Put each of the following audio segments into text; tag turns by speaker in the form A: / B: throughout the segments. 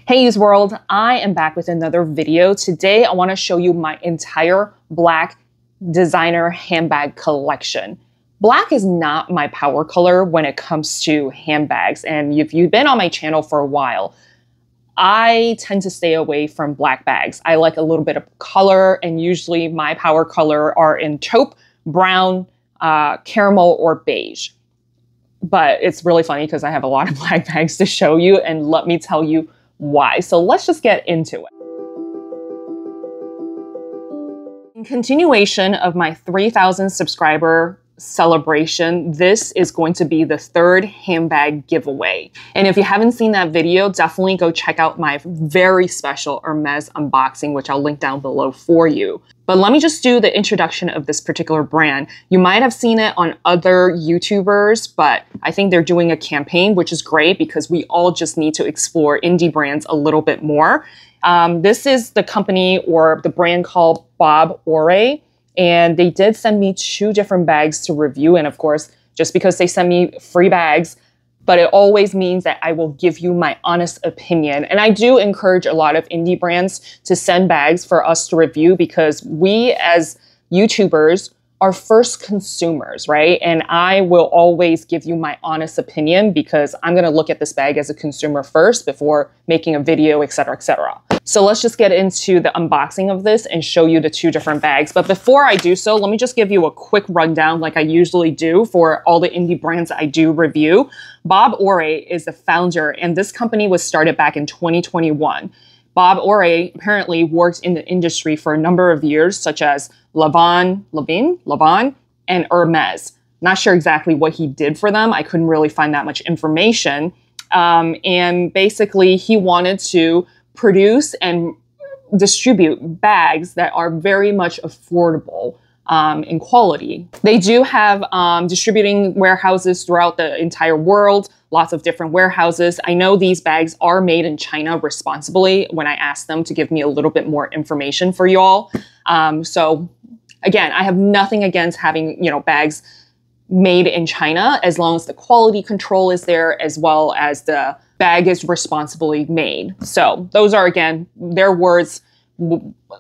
A: Hey Use World, I am back with another video. Today I want to show you my entire black designer handbag collection. Black is not my power color when it comes to handbags, and if you've been on my channel for a while, I tend to stay away from black bags. I like a little bit of color, and usually my power color are in taupe, brown, caramel, or beige. But it's really funny because I have a lot of black bags to show you, and let me tell you why. So let's just get into it. In continuation of my 3,000 subscriber celebration, this is going to be the third handbag giveaway. And if you haven't seen that video, definitely go check out my very special Hermes unboxing, which I'll link down below for you. But let me just do the introduction of this particular brand. You might have seen it on other YouTubers, but I think they're doing a campaign, which is great because we all just need to explore indie brands a little bit more. This is the company or the brand called Bob Ore. And they did send me 2 different bags to review. And of course, just because they send me free bags, but it always means that I will give you my honest opinion. And I do encourage a lot of indie brands to send bags for us to review because we as YouTubers are first consumers, right? And I will always give you my honest opinion because I'm gonna look at this bag as a consumer first before making a video, etc., etc. So let's just get into the unboxing of this and show you the 2 different bags. But before I do so, let me just give you a quick rundown like I usually do for all the indie brands I do review. Bob Ore is the founder, and this company was started back in 2021. Bob Ore apparently worked in the industry for a number of years, such as Lanvin, and Hermes. Not sure exactly what he did for them. I couldn't really find that much information. And basically, he wanted to produce and distribute bags that are very much affordable in quality. They do have distributing warehouses throughout the entire world, lots of different warehouses. I know these bags are made in China responsibly when I asked them to give me a little bit more information for y'all. So again, I have nothing against having, bags made in China as long as the quality control is there as well as the bag is responsibly made. So those are, again, their words.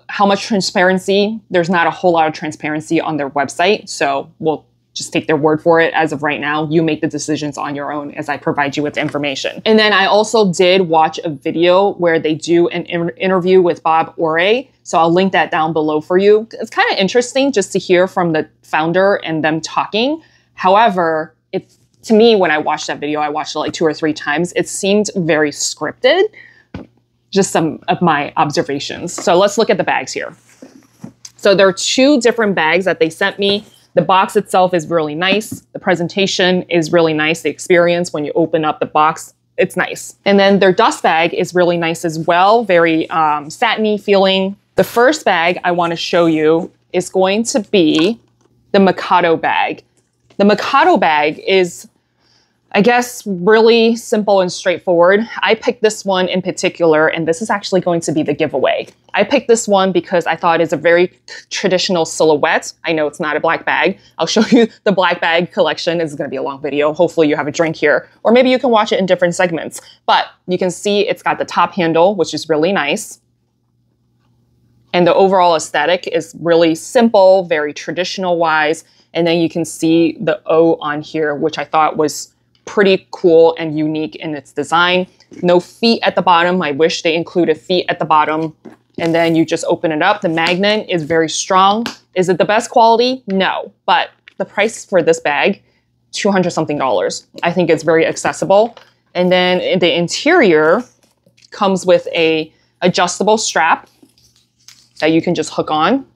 A: How much transparency? There's not a whole lot of transparency on their website. So we'll just take their word for it. As of right now, you make the decisions on your own as I provide you with the information. And then I also did watch a video where they do an interview with Bob Ore. So I'll link that down below for you. It's kind of interesting just to hear from the founder and them talking. However, to me, when I watched that video, I watched it like 2 or 3 times, it seemed very scripted. Just some of my observations. So let's look at the bags here. So there are 2 different bags that they sent me. The box itself is really nice. The presentation is really nice. The experience when you open up the box, it's nice. And then their dust bag is really nice as well. Very satiny feeling. The first bag I want to show you is going to be the Mikado bag. The Mikado bag is, I guess, really simple and straightforward. I picked this one in particular, and this is actually going to be the giveaway. I picked this one because I thought it's a very traditional silhouette. I know it's not a black bag. I'll show you the black bag collection. This is going to be a long video. Hopefully you have a drink here, or maybe you can watch it in different segments. But you can see it's got the top handle, which is really nice. And the overall aesthetic is really simple, very traditional wise. And then you can see the O on here, which I thought was pretty cool and unique in its design. No feet at the bottom. I wish they included feet at the bottom. And then you just open it up. The magnet is very strong. Is it the best quality? No. But the price for this bag, $200 something. I think it's very accessible. And then the interior comes with a adjustable strap that you can just hook on.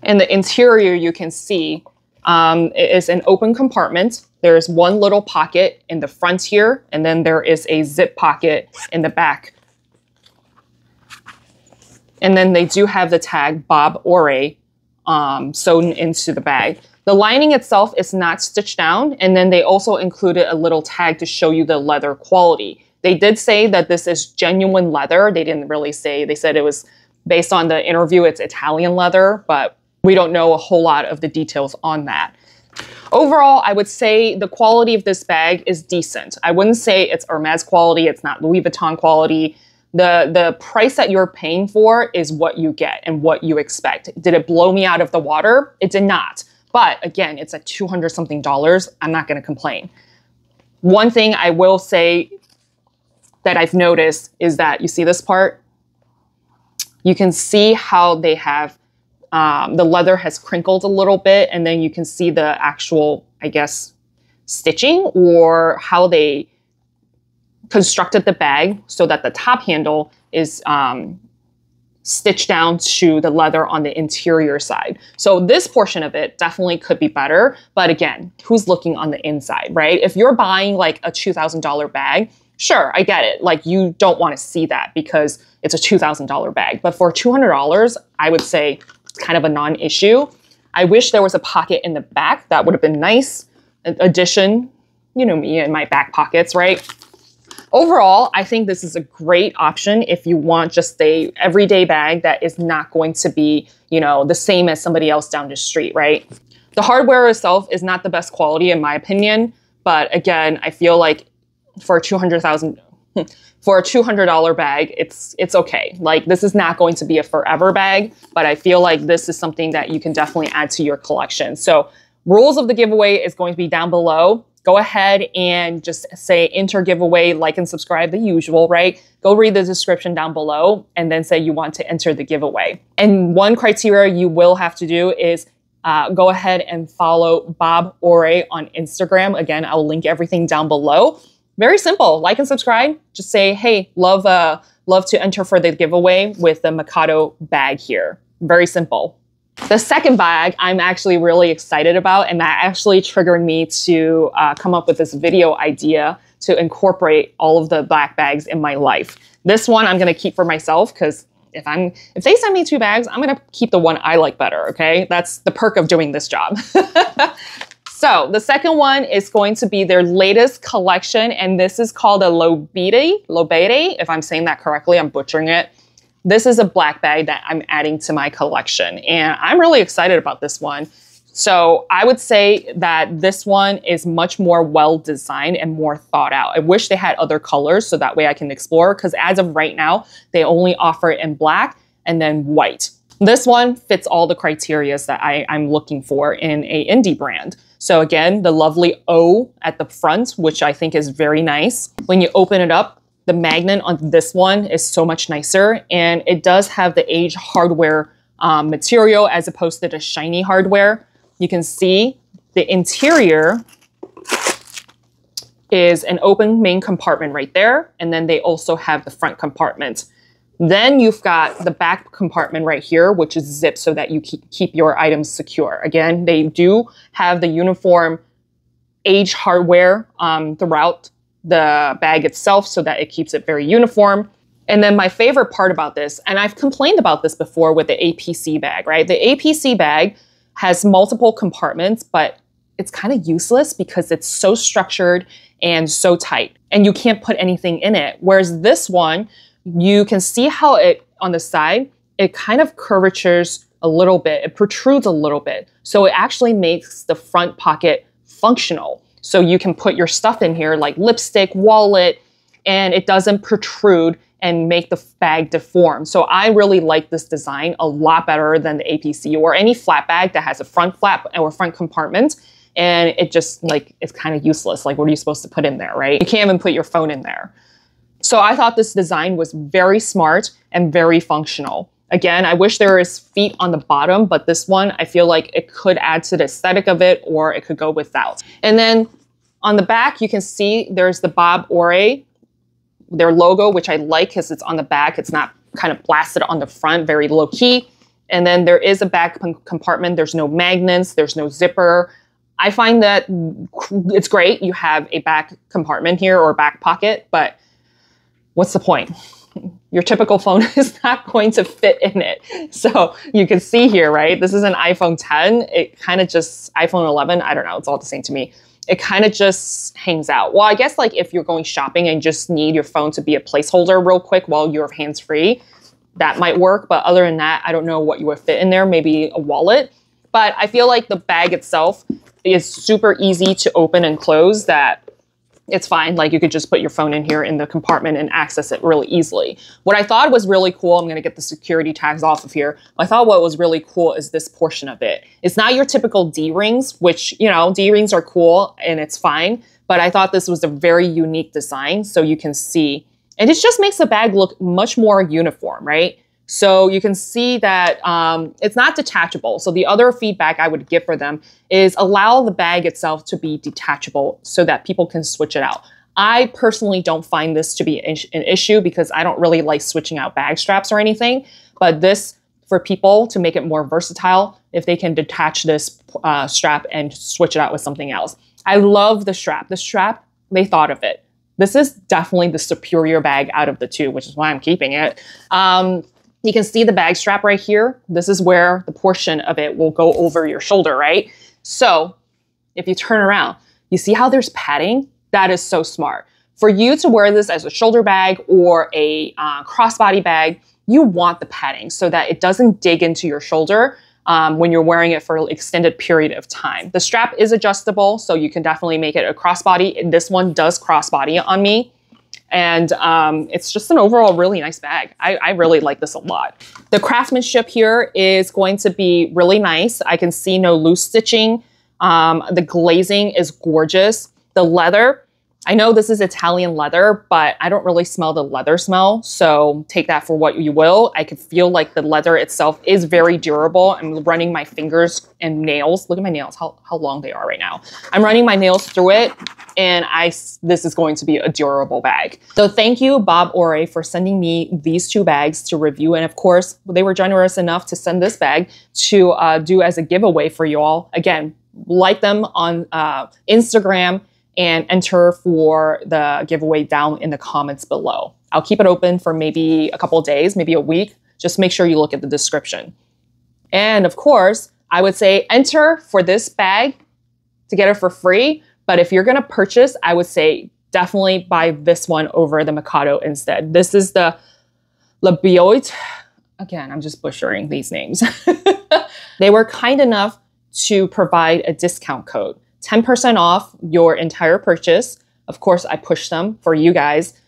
A: In the interior, you can see it is an open compartment. There's one little pocket in the front here, and then there is a zip pocket in the back. And then they do have the tag Bob Ore sewn into the bag. The lining itself is not stitched down, and then they also included a little tag to show you the leather quality. They did say that this is genuine leather. They didn't really say, they said it was based on the interview, it's Italian leather, but we don't know a whole lot of the details on that. Overall, I would say the quality of this bag is decent. I wouldn't say it's Hermes quality, it's not Louis Vuitton quality. The price that you're paying for is what you get and what you expect. Did it blow me out of the water? It did not. But again, it's at $200 something. I'm not gonna complain. One thing I will say that I've noticed is that, you see this part? You can see how they have, the leather has crinkled a little bit, and then you can see the actual, I guess, stitching or how they constructed the bag so that the top handle is stitched down to the leather on the interior side. So this portion of it definitely could be better. But again, who's looking on the inside, right? If you're buying like a $2,000 bag, sure, I get it. Like, you don't want to see that because it's a $2,000 bag. But for $200, I would say it's kind of a non-issue. I wish there was a pocket in the back. That would have been nice. Addition, you know me and my back pockets, right? Overall, I think this is a great option if you want just a everyday bag that is not going to be, you know, the same as somebody else down the street, right? The hardware itself is not the best quality in my opinion, but again, I feel like for a $200 bag, it's okay. Like, this is not going to be a forever bag, but I feel like this is something that you can definitely add to your collection. So rules of the giveaway is going to be down below. Go ahead and just say enter giveaway, like and subscribe, the usual, right? Go read the description down below and then say you want to enter the giveaway. And one criteria you will have to do is go ahead and follow Bob Ore on Instagram. Again, I'll link everything down below. Very simple, like and subscribe. Just say, hey, love to enter for the giveaway with the Mikado bag here. Very simple. The second bag I'm actually really excited about, and that actually triggered me to come up with this video idea to incorporate all of the black bags in my life. This one I'm gonna keep for myself because if they send me two bags, I'm gonna keep the one I like better, okay? That's the perk of doing this job. So the second one is going to be their latest collection, and this is called a Lobete, if I'm saying that correctly, I'm butchering it. This is a black bag that I'm adding to my collection, and I'm really excited about this one. So I would say that this one is much more well-designed and more thought out. I wish they had other colors so that way I can explore, because as of right now, they only offer it in black and then white. This one fits all the criteria that I'm looking for in a indie brand. So again, the lovely O at the front, which I think is very nice. When you open it up, the magnet on this one is so much nicer, and it does have the aged hardware material as opposed to the shiny hardware. You can see the interior is an open main compartment right there, and then they also have the front compartment. Then you've got the back compartment right here, which is zipped so that you keep your items secure. Again, they do have the uniform aged hardware throughout the bag itself so that it keeps it very uniform. And then my favorite part about this, and I've complained about this before with the APC bag, right? The APC bag has multiple compartments, but it's kind of useless because it's so structured and so tight, and you can't put anything in it. Whereas this one, you can see how it, on the side, it kind of curvatures a little bit, it protrudes a little bit. So it actually makes the front pocket functional. So you can put your stuff in here like lipstick, wallet, and it doesn't protrude and make the bag deform. So I really like this design a lot better than the APC or any flat bag that has a front flap or front compartment. And it just like, it's kind of useless. Like, what are you supposed to put in there, right? You can't even put your phone in there. So I thought this design was very smart and very functional. Again, I wish there was feet on the bottom, but this one, I feel like it could add to the aesthetic of it, or it could go without. And then on the back, you can see there's the Bob Ore, their logo, which I like because it's on the back. It's not kind of blasted on the front, very low key. And then there is a back compartment. There's no magnets, there's no zipper. I find that it's great. You have a back compartment here or back pocket, but what's the point? Your typical phone is not going to fit in it. So you can see here, right? This is an iPhone 10. It kind of just, iPhone 11, I don't know, it's all the same to me. It kind of just hangs out. Well, I guess like if you're going shopping and just need your phone to be a placeholder real quick while you're hands-free, that might work. But other than that, I don't know what you would fit in there, maybe a wallet. But I feel like the bag itself is super easy to open and close that it's fine. Like you could just put your phone in here in the compartment and access it really easily. What I thought was really cool, I'm gonna get the security tags off of here. I thought what was really cool is this portion of it. It's not your typical D-rings, which, you know, D-rings are cool and it's fine, but I thought this was a very unique design so you can see, and it just makes the bag look much more uniform, right? So you can see that it's not detachable. So the other feedback I would give for them is allow the bag itself to be detachable so that people can switch it out. I personally don't find this to be an issue because I don't really like switching out bag straps or anything. But this, for people to make it more versatile, if they can detach this strap and switch it out with something else. I love the strap. The strap, they thought of it. This is definitely the superior bag out of the two, which is why I'm keeping it. You can see the bag strap right here. This is where the portion of it will go over your shoulder, right? So if you turn around, you see how there's padding? That is so smart. For you to wear this as a shoulder bag or a crossbody bag, you want the padding so that it doesn't dig into your shoulder when you're wearing it for an extended period of time. The strap is adjustable, so you can definitely make it a crossbody. This one does crossbody on me. And it's just an overall really nice bag. I really like this a lot. The craftsmanship here is going to be really nice. I can see no loose stitching. The glazing is gorgeous. The leather, I know this is Italian leather, but I don't really smell the leather smell. So take that for what you will. I can feel like the leather itself is very durable. I'm running my fingers and nails. Look at my nails, how long they are right now. I'm running my nails through it. And this is going to be a durable bag. So thank you, Bob Ore, for sending me these two bags to review. And of course, they were generous enough to send this bag to do as a giveaway for you all. Again, like them on Instagram and enter for the giveaway down in the comments below. I'll keep it open for maybe a couple of days, maybe a week. Just make sure you look at the description. And of course, I would say enter for this bag to get it for free. But if you're gonna purchase, I would say definitely buy this one over the Mikado instead. This is the beige. Again, I'm just butchering these names. They were kind enough to provide a discount code. 10% off your entire purchase. Of course, I pushed them for you guys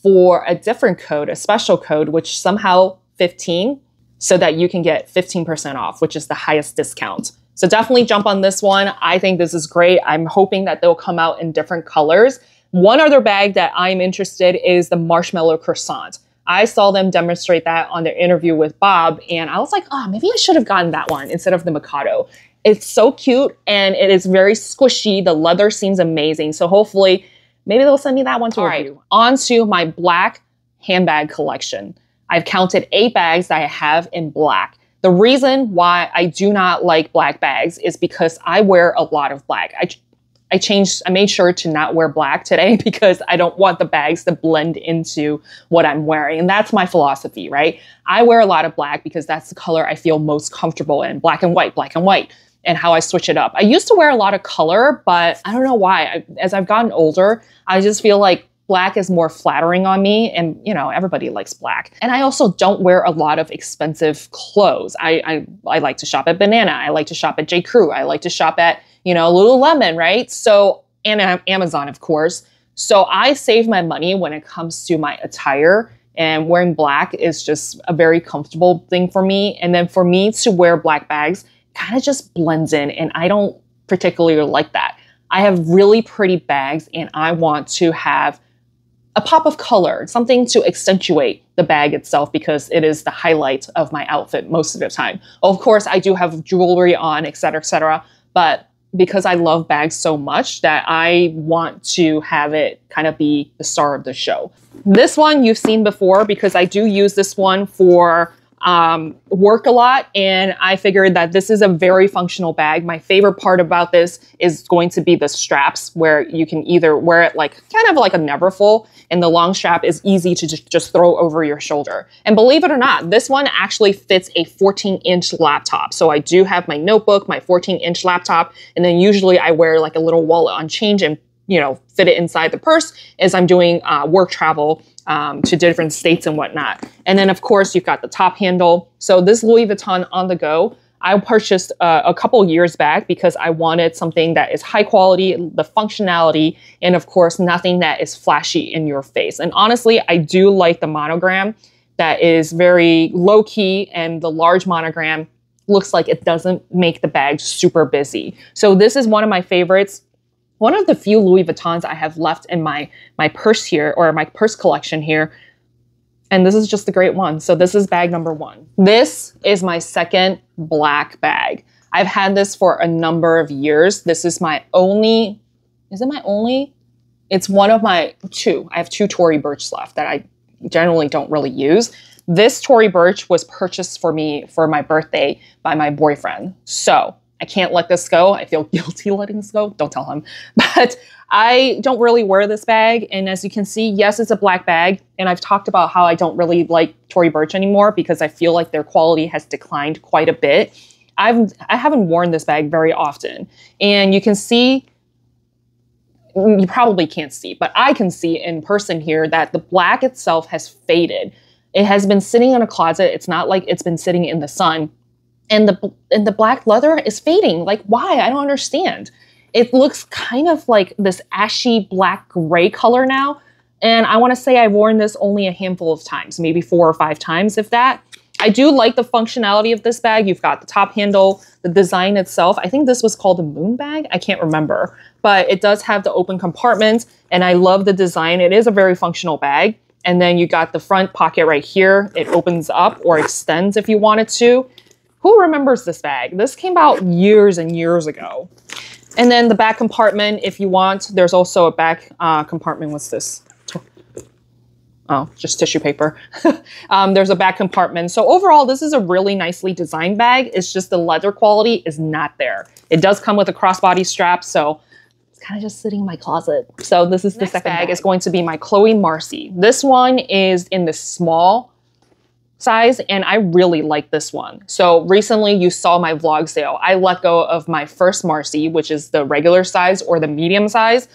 A: for a different code, a special code, which somehow 15, so that you can get 15% off, which is the highest discount. So definitely jump on this one. I think this is great. I'm hoping that they'll come out in different colors. One other bag that I'm interested in is the marshmallow croissant. I saw them demonstrate that on their interview with Bob, and I was like, oh, maybe I should have gotten that one instead of the Mikado. It's so cute, and it is very squishy. The leather seems amazing. So hopefully, maybe they'll send me that one to review. Right, on to my black handbag collection. I've counted 8 bags that I have in black. The reason why I do not like black bags is because I wear a lot of black. I made sure to not wear black today because I don't want the bags to blend into what I'm wearing. And that's my philosophy, right? I wear a lot of black because that's the color I feel most comfortable in. Black and white, and how I switch it up. I used to wear a lot of color, but I don't know why. As I've gotten older, I just feel like black is more flattering on me, and you know, everybody likes black. And I also don't wear a lot of expensive clothes. I like to shop at Banana. I like to shop at J. Crew. I like to shop at, you know, Lululemon, right? So, and Amazon, of course. So I save my money when it comes to my attire, and wearing black is just a very comfortable thing for me. And then for me to wear black bags kind of just blends in, and I don't particularly like that. I have really pretty bags, and I want to have a pop of color, something to accentuate the bag itself because it is the highlight of my outfit most of the time. Of course, I do have jewelry on, etc., but because I love bags so much that I want to have it kind of be the star of the show. This one you've seen before because I do use this one for work a lot, and I figured that this is a very functional bag. My favorite part about this is going to be the straps, where you can either wear it like kind of like a Neverfull, and the long strap is easy to just throw over your shoulder. And believe it or not, this one actually fits a 14-inch laptop. So I do have my notebook, my 14-inch laptop, and then usually I wear like a little wallet on change and, you know, fit it inside the purse as I'm doing work travel to different states and whatnot. And then of course you've got the top handle. So this Louis Vuitton on the go, I purchased a couple years back because I wanted something that is high quality, the functionality, and of course, nothing that is flashy in your face. And honestly, I do like the monogram that is very low key, and the large monogram looks like it doesn't make the bag super busy. So this is one of my favorites. One of the few Louis Vuittons I have left in my purse here, or my purse collection here. And this is just a great one. So this is bag number 1. This is my second black bag. I've had this for a number of years. This is my only, is it my only? It's one of my 2. I have 2 Tory Burch left that I generally don't really use. This Tory Burch was purchased for me for my birthday by my boyfriend. So I can't let this go. I feel guilty letting this go. Don't tell him. But I don't really wear this bag. And as you can see, yes, it's a black bag. And I've talked about how I don't really like Tory Burch anymore because I feel like their quality has declined quite a bit. I haven't worn this bag very often. And you can see, you probably can't see, but I can see in person here that the black itself has faded. It has been sitting in a closet. It's not like it's been sitting in the sun. And the black leather is fading. Like, why? I don't understand. It looks kind of like this ashy black gray color now. And I want to say I've worn this only a handful of times, maybe 4 or 5 times, if that. I do like the functionality of this bag. You've got the top handle, the design itself. I think this was called a moon bag. I can't remember, but it does have the open compartments and I love the design. It is a very functional bag. And then you got the front pocket right here. It opens up or extends if you wanted to. Who remembers this bag? This came out years and years ago. And then the back compartment, if you want, there's also a back compartment. What's this? Oh, just tissue paper. There's a back compartment. So overall, this is a really nicely designed bag. It's just the leather quality is not there. It does come with a crossbody strap, so it's kind of just sitting in my closet. So this is the second bag. Is going to be my Chloe Marcy. This one is in the small size, and I really like this one. So recently you saw my vlog sale. I let go of my first Marcy, which is the regular size or the medium size.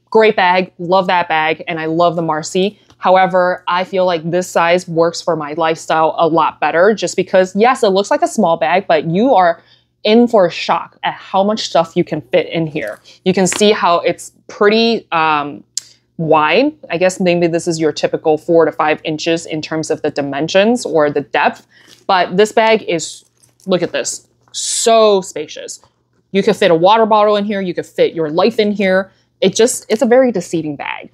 A: Great bag, love that bag, and I love the Marcy. However, I feel like this size works for my lifestyle a lot better just because, yes, it looks like a small bag, but you are in for a shock at how much stuff you can fit in here. You can see how it's pretty wide. I guess maybe this is your typical 4 to 5 inches in terms of the dimensions or the depth, but this bag is, look at this, so spacious. You could fit a water bottle in here. You could fit your life in here. It's a very deceiving bag.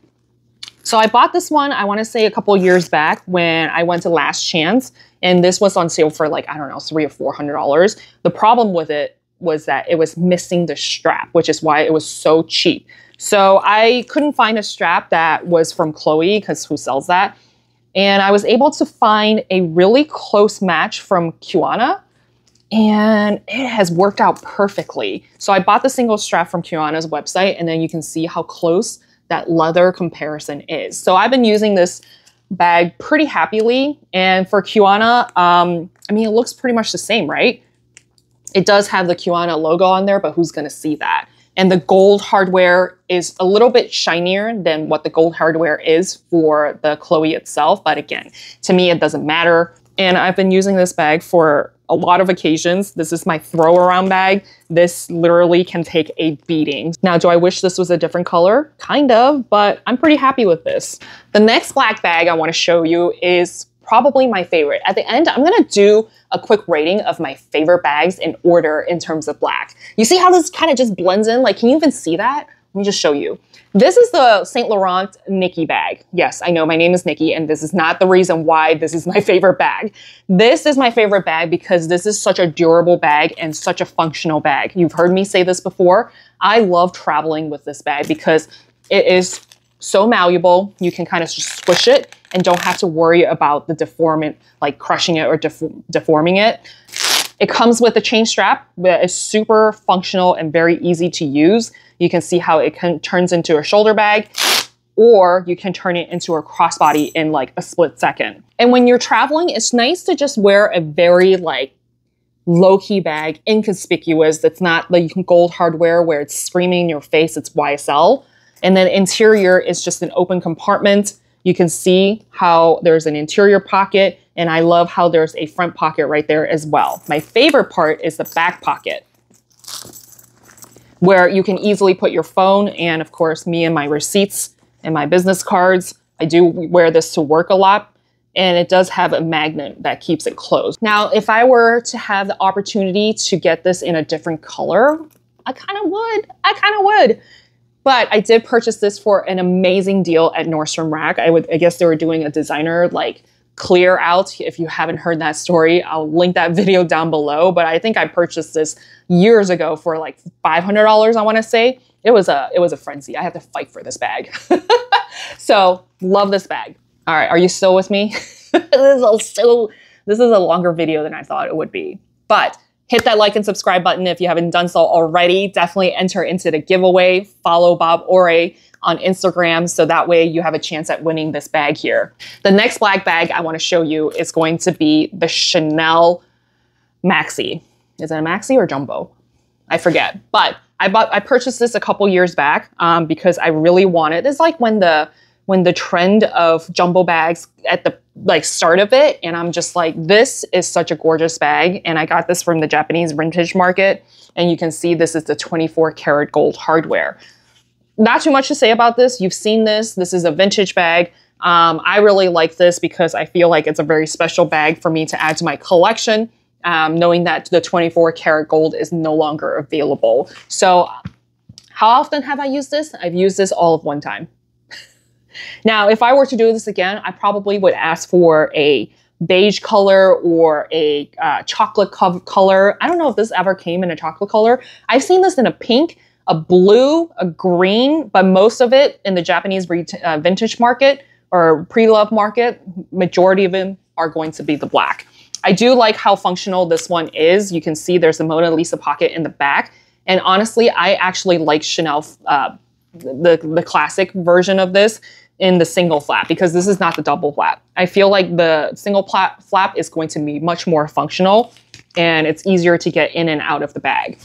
A: So I bought this one, I want to say a couple years back when I went to Last Chance, and this was on sale for like, I don't know, $300 or $400. The problem with it was that it was missing the strap, which is why it was so cheap. So I couldn't find a strap that was from Chloe, because who sells that? And I was able to find a really close match from Kiwana, and it has worked out perfectly. So I bought the single strap from Kiwana's website, and then you can see how close that leather comparison is. So I've been using this bag pretty happily. And for Kiwana, I mean, it looks pretty much the same, right? It does have the Kiwana logo on there, but who's gonna see that? And the gold hardware is a little bit shinier than what the gold hardware is for the Chloe itself. But again, to me, it doesn't matter. And I've been using this bag for a lot of occasions. This is my throw around bag. This literally can take a beating. Now, do I wish this was a different color? Kind of, but I'm pretty happy with this. The next black bag I want to show you is probably my favorite. At the end, I'm gonna do a quick rating of my favorite bags in order in terms of black. You see how this kind of just blends in? Like, can you even see that? Let me just show you. This is the Saint Laurent Nikki bag. Yes, I know my name is Nikki, and this is not the reason why this is my favorite bag. This is my favorite bag because this is such a durable bag and such a functional bag. You've heard me say this before. I love traveling with this bag because it is so malleable. You can kind of just squish it and don't have to worry about the deforming, like crushing it or deforming it. It comes with a chain strap that is super functional and very easy to use. You can see how it turns into a shoulder bag, or you can turn it into a crossbody in like a split second. And when you're traveling, it's nice to just wear a very like low-key bag, inconspicuous. That's not like gold hardware where it's screaming in your face. It's YSL. And then interior is just an open compartment. You can see how there's an interior pocket, and I love how there's a front pocket right there as well. My favorite part is the back pocket, where you can easily put your phone and, of course, me and my receipts and my business cards. I do wear this to work a lot, and it does have a magnet that keeps it closed. Now, if I were to have the opportunity to get this in a different color, I kind of would. But I did purchase this for an amazing deal at Nordstrom Rack. I guess they were doing a designer like clear out. If you haven't heard that story, I'll link that video down below. But I think I purchased this years ago for like $500, I want to say. It was a frenzy. I had to fight for this bag. So love this bag. All right, are you still with me? This is a longer video than I thought it would be. But hit that like and subscribe button if you haven't done so already. Definitely enter into the giveaway. Follow Bob Ore on Instagram so that way you have a chance at winning this bag here. The next black bag I want to show you is going to be the Chanel Maxi. Is it a Maxi or Jumbo? I forget. But I purchased this a couple years back because I really wanted. It's like when the trend of jumbo bags at the start of it, and I'm just like, this is such a gorgeous bag. And I got this from the Japanese vintage market, and you can see this is the 24 karat gold hardware. Not too much to say about this. You've seen this. This is a vintage bag. I really like this because I feel like it's a very special bag for me to add to my collection, knowing that the 24 karat gold is no longer available. So how often have I used this? I've used this all of one time. Now, if I were to do this again, I probably would ask for a beige color or a chocolate color. I don't know if this ever came in a chocolate color. I've seen this in a pink, a blue, a green, but most of it in the Japanese vintage market or pre-love market, majority of them are going to be the black. I do like how functional this one is. You can see there's a Mona Lisa pocket in the back. And honestly, I actually like Chanel, the classic version of this in the single flap because this is not the double flap. I feel like the single flap is going to be much more functional and it's easier to get in and out of the bag.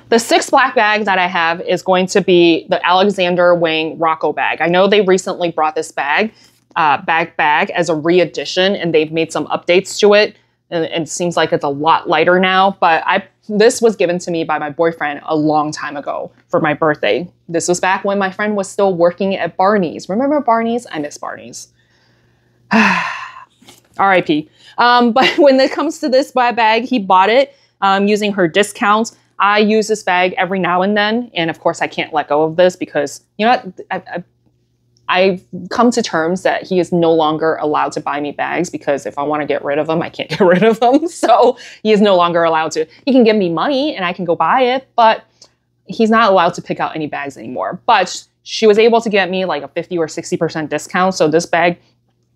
A: The sixth black bag that I have is going to be the Alexander Wang Rocco bag. I know they recently brought this bag as a re-edition and they've made some updates to it. And it seems like it's a lot lighter now, but this was given to me by my boyfriend a long time ago for my birthday. This was back when my friend was still working at Barney's. Remember Barney's? I miss Barney's. R.I.P. But when it comes to this bag, he bought it using her discounts. I use this bag every now and then. And of course, I can't let go of this because, you know what? I've come to terms that he is no longer allowed to buy me bags because if I want to get rid of them, I can't get rid of them. So he is no longer allowed to. He can give me money and I can go buy it, but he's not allowed to pick out any bags anymore. But she was able to get me like a 50 or 60% discount. So this bag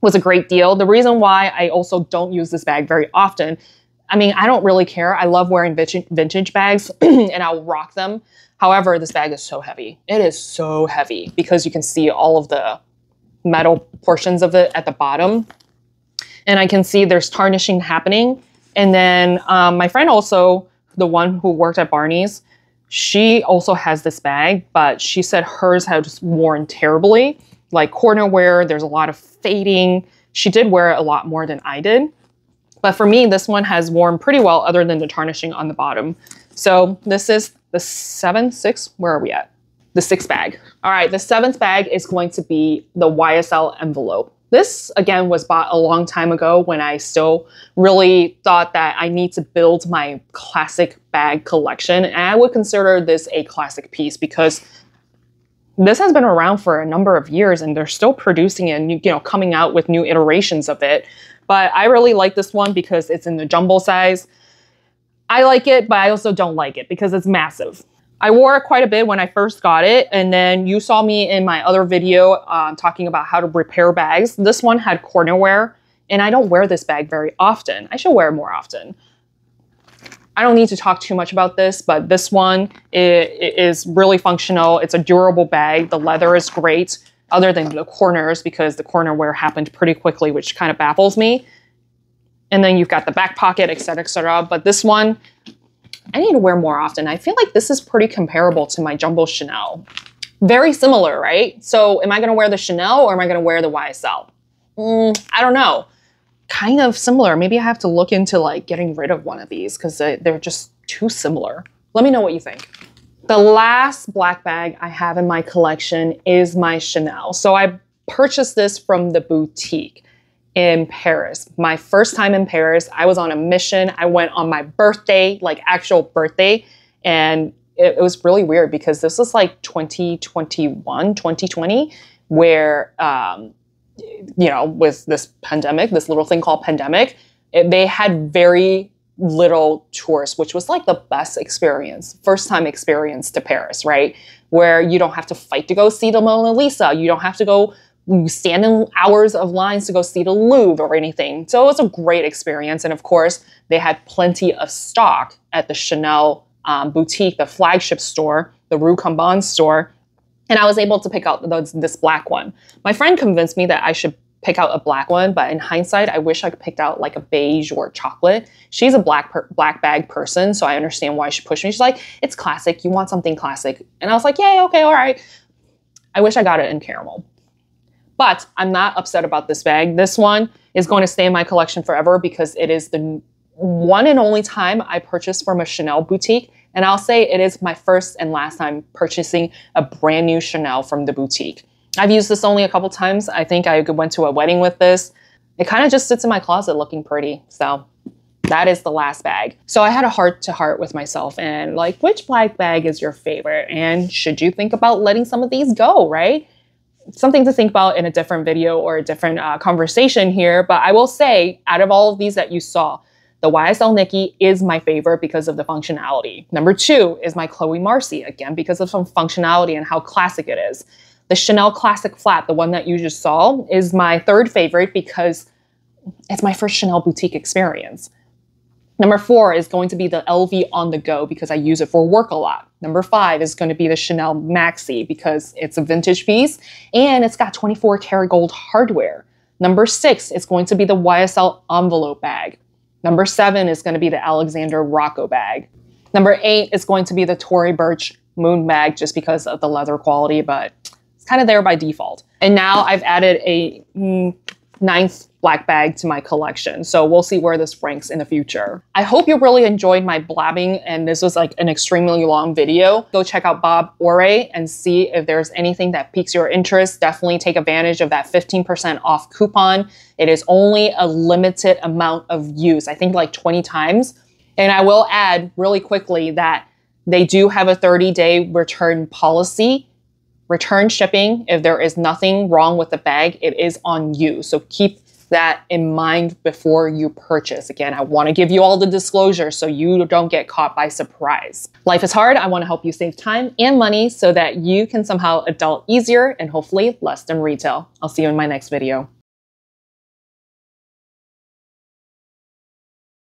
A: was a great deal. The reason why I also don't use this bag very often, I mean, I don't really care. I love wearing vintage bags and I'll rock them. However, this bag is so heavy. It is so heavy because you can see all of the metal portions of it at the bottom. And I can see there's tarnishing happening. And then my friend also, the one who worked at Barney's, she also has this bag, but she said hers has worn terribly. Like corner wear, there's a lot of fading. She did wear it a lot more than I did. But for me, this one has worn pretty well other than the tarnishing on the bottom. So this is the where are we at? The sixth bag. All right, the seventh bag is going to be the YSL envelope. This, again, was bought a long time ago when I still really thought that I need to build my classic bag collection. And I would consider this a classic piece because this has been around for a number of years and they're still producing it and, you know, coming out with new iterations of it. But I really like this one because it's in the jumbo size. I like it, but I also don't like it because it's massive. I wore it quite a bit when I first got it. And then you saw me in my other video talking about how to repair bags. This one had corner wear and I don't wear this bag very often. I should wear it more often. I don't need to talk too much about this, but this one is really functional. It's a durable bag. The leather is great other than the corners because the corner wear happened pretty quickly, which kind of baffles me. And then you've got the back pocket, et cetera, et cetera. But this one, I need to wear more often. I feel like this is pretty comparable to my Jumbo Chanel. Very similar, right? So am I gonna wear the Chanel or am I gonna wear the YSL? I don't know. Kind of similar. Maybe I have to look into like getting rid of one of these because they're just too similar. Let me know what you think. The last black bag I have in my collection is my Chanel. So I purchased this from the boutique in Paris. My first time in Paris, I was on a mission. I went on my birthday, like actual birthday. And it was really weird because this was like 2021, 2020, where, you know, with this pandemic, this little thing called pandemic, they had very little tourists, which was like the best experience, first time experience to Paris, right? Where you don't have to fight to go see the Mona Lisa. You don't have to go stand in hours of lines to go see the Louvre or anything. So it was a great experience. And of course, they had plenty of stock at the Chanel boutique, the flagship store, the Rue Cambon store. And I was able to pick out this black one. My friend convinced me that I should pick out a black one, but in hindsight, I wish I could pick out like a beige or chocolate. She's a black bag person, so I understand why she pushed me. She's like, it's classic. You want something classic. And I was like, yeah, okay, all right. I wish I got it in caramel. But I'm not upset about this bag. This one is going to stay in my collection forever because it is the one and only time I purchased from a Chanel boutique. And I'll say it is my first and last time purchasing a brand new Chanel from the boutique. I've used this only a couple times. I think I went to a wedding with this. It kind of just sits in my closet looking pretty. So that is the last bag. So I had a heart-to-heart with myself and like, which black bag is your favorite? And should you think about letting some of these go, right? Something to think about in a different video or a different conversation here. But I will say, out of all of these that you saw, the YSL Nikki is my favorite because of the functionality. Number 2 is my Chloe Marcy, again, because of some functionality and how classic it is. The Chanel Classic Flat, the one that you just saw, is my 3rd favorite because it's my first Chanel boutique experience. Number 4 is going to be the LV On The Go because I use it for work a lot. Number 5 is going to be the Chanel Maxi because it's a vintage piece and it's got 24 karat gold hardware. Number 6 is going to be the YSL Envelope bag. Number 7 is going to be the Alexander Rocco bag. Number 8 is going to be the Tory Burch Moon bag just because of the leather quality, but it's kind of there by default. And now I've added a 9th black bag to my collection. So we'll see where this ranks in the future. I hope you really enjoyed my blabbing and this was like an extremely long video. Go check out Bob Ore and see if there's anything that piques your interest. Definitely take advantage of that 15% off coupon. It is only a limited amount of use, I think like 20 times. And I will add really quickly that they do have a 30-day return policy. Return shipping, if there is nothing wrong with the bag, it is on you. So keep that in mind before you purchase. Again, I want to give you all the disclosure so you don't get caught by surprise. Life is hard. I want to help you save time and money so that you can somehow adult easier and hopefully less than retail. I'll see you in my next video.